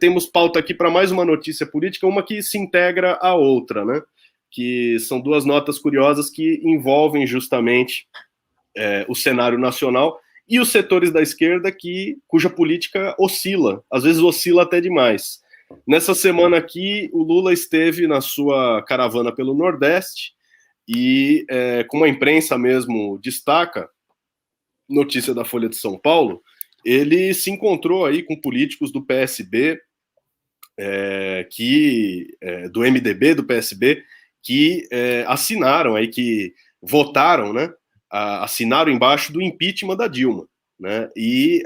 Temos pauta aqui para mais uma notícia política, uma que se integra à outra, né? Que são duas notas curiosas que envolvem justamente o cenário nacional e os setores da esquerda cuja política oscila, às vezes oscila até demais. Nessa semana aqui, o Lula esteve na sua caravana pelo Nordeste e, como a imprensa mesmo destaca, notícia da Folha de São Paulo, ele se encontrou aí com políticos do PSB, do MDB, do PSB, que assinaram aí, que votaram, né? Assinaram embaixo do impeachment da Dilma, né? E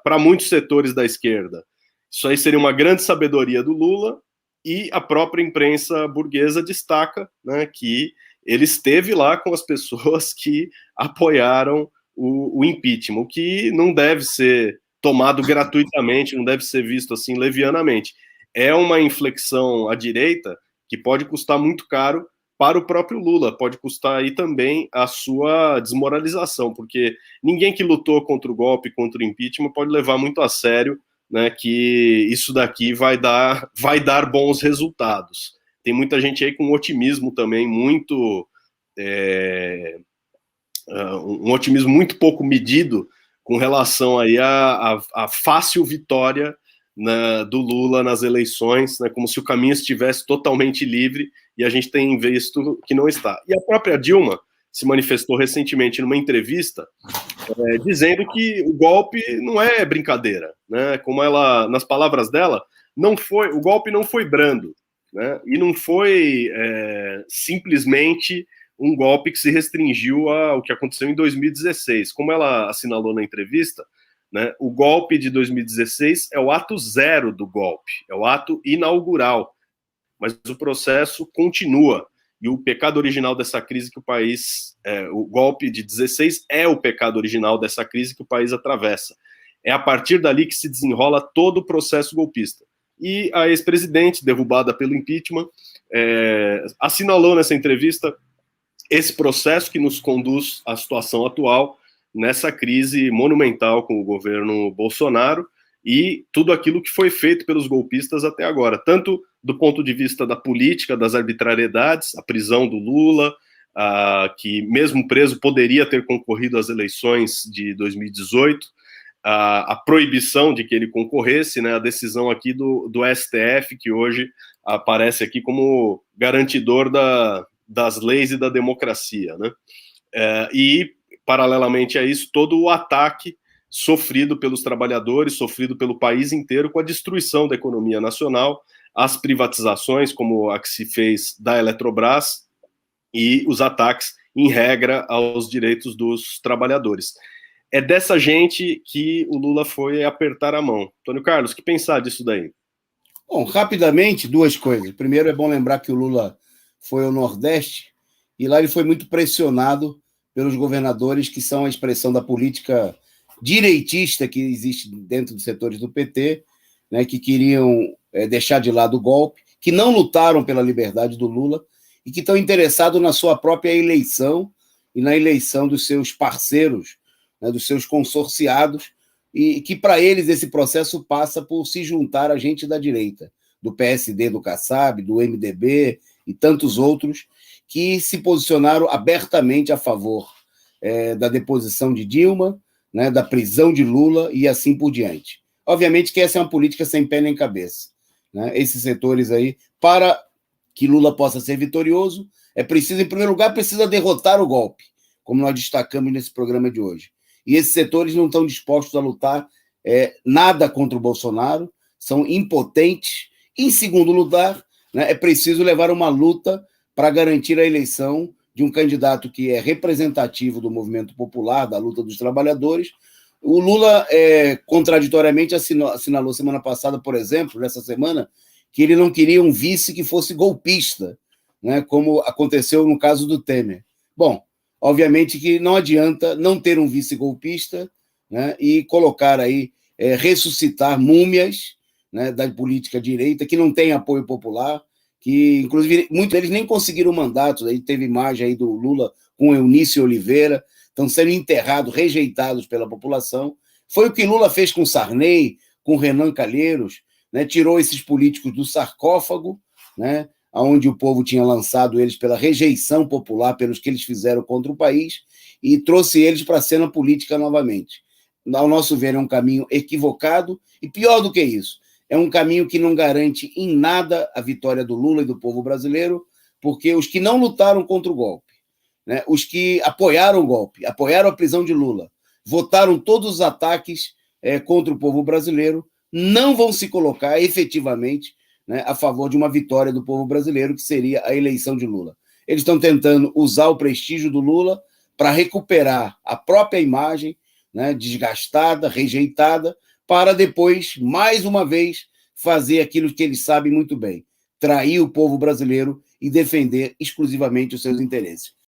para muitos setores da esquerda, isso aí seria uma grande sabedoria do Lula, e a própria imprensa burguesa destaca, né, que ele esteve lá com as pessoas que apoiaram o impeachment, o que não deve ser tomado gratuitamente, não deve ser visto assim levianamente. É uma inflexão à direita que pode custar muito caro para o próprio Lula, pode custar aí também a sua desmoralização, porque ninguém que lutou contra o golpe, contra o impeachment, pode levar muito a sério, né, que isso daqui vai dar bons resultados. Tem muita gente aí com otimismo também, muito um otimismo muito pouco medido com relação aí à fácil vitória, né, do Lula nas eleições, né, como se o caminho estivesse totalmente livre, e a gente tem visto que não está. E a própria Dilma se manifestou recentemente numa entrevista dizendo que o golpe não é brincadeira, né? Como ela, nas palavras dela, o golpe não foi brando, né? E não foi simplesmente um golpe que se restringiu ao que aconteceu em 2016. Como ela assinalou na entrevista, né, o golpe de 2016 é o ato zero do golpe, é o ato inaugural, mas o processo continua. E o pecado original dessa crise que o país... o golpe de 16 é o pecado original dessa crise que o país atravessa. É a partir dali que se desenrola todo o processo golpista. E a ex-presidente, derrubada pelo impeachment, assinalou nessa entrevista esse processo que nos conduz à situação atual, nessa crise monumental com o governo Bolsonaro e tudo aquilo que foi feito pelos golpistas até agora, tanto do ponto de vista da política, das arbitrariedades, a prisão do Lula, que mesmo preso poderia ter concorrido às eleições de 2018, a proibição de que ele concorresse, né, a decisão aqui do STF, que hoje aparece aqui como garantidor das leis e da democracia, né? E, paralelamente a isso, todo o ataque sofrido pelos trabalhadores, sofrido pelo país inteiro, com a destruição da economia nacional, as privatizações, como a que se fez da Eletrobras, e os ataques, em regra, aos direitos dos trabalhadores. É dessa gente que o Lula foi apertar a mão. Antônio Carlos, o que pensar disso daí? Bom, rapidamente, duas coisas. Primeiro, é bom lembrar que o Lula foi ao Nordeste e lá ele foi muito pressionado pelos governadores que são a expressão da política direitista que existe dentro dos setores do PT, né, que queriam deixar de lado o golpe, que não lutaram pela liberdade do Lula e que estão interessados na sua própria eleição e na eleição dos seus parceiros, né, dos seus consorciados, e que para eles esse processo passa por se juntar a gente da direita, do PSD, do Kassab, do MDB e tantos outros que se posicionaram abertamente a favor da deposição de Dilma, né, da prisão de Lula e assim por diante. Obviamente que essa é uma política sem pé nem cabeça, né? Esses setores aí, para que Lula possa ser vitorioso, é preciso, em primeiro lugar, precisa derrotar o golpe, como nós destacamos nesse programa de hoje. E esses setores não estão dispostos a lutar nada contra o Bolsonaro, são impotentes. Em segundo lugar, né, é preciso levar uma luta para garantir a eleição de um candidato que é representativo do movimento popular, da luta dos trabalhadores. O Lula, contraditoriamente, assinalou semana passada, por exemplo, nessa semana, que ele não queria um vice que fosse golpista, né, como aconteceu no caso do Temer. Bom, obviamente que não adianta não ter um vice golpista, né, e colocar aí, ressuscitar múmias, né, da política direita, que não tem apoio popular, que, inclusive, muitos deles nem conseguiram mandatos. Aí teve imagem aí do Lula com Eunice Oliveira, estão sendo enterrados, rejeitados pela população. Foi o que Lula fez com Sarney, com Renan Calheiros, né, tirou esses políticos do sarcófago, né, onde o povo tinha lançado eles pela rejeição popular, pelos que eles fizeram contra o país, e trouxe eles para a cena política novamente. Ao nosso ver, é um caminho equivocado, e pior do que isso, é um caminho que não garante em nada a vitória do Lula e do povo brasileiro, porque os que não lutaram contra o golpe, né, os que apoiaram o golpe, apoiaram a prisão de Lula, votaram todos os ataques contra o povo brasileiro, não vão se colocar efetivamente, né, a favor de uma vitória do povo brasileiro, que seria a eleição de Lula. Eles estão tentando usar o prestígio do Lula para recuperar a própria imagem, né, desgastada, rejeitada, para depois, mais uma vez, fazer aquilo que eles sabem muito bem, trair o povo brasileiro e defender exclusivamente os seus interesses.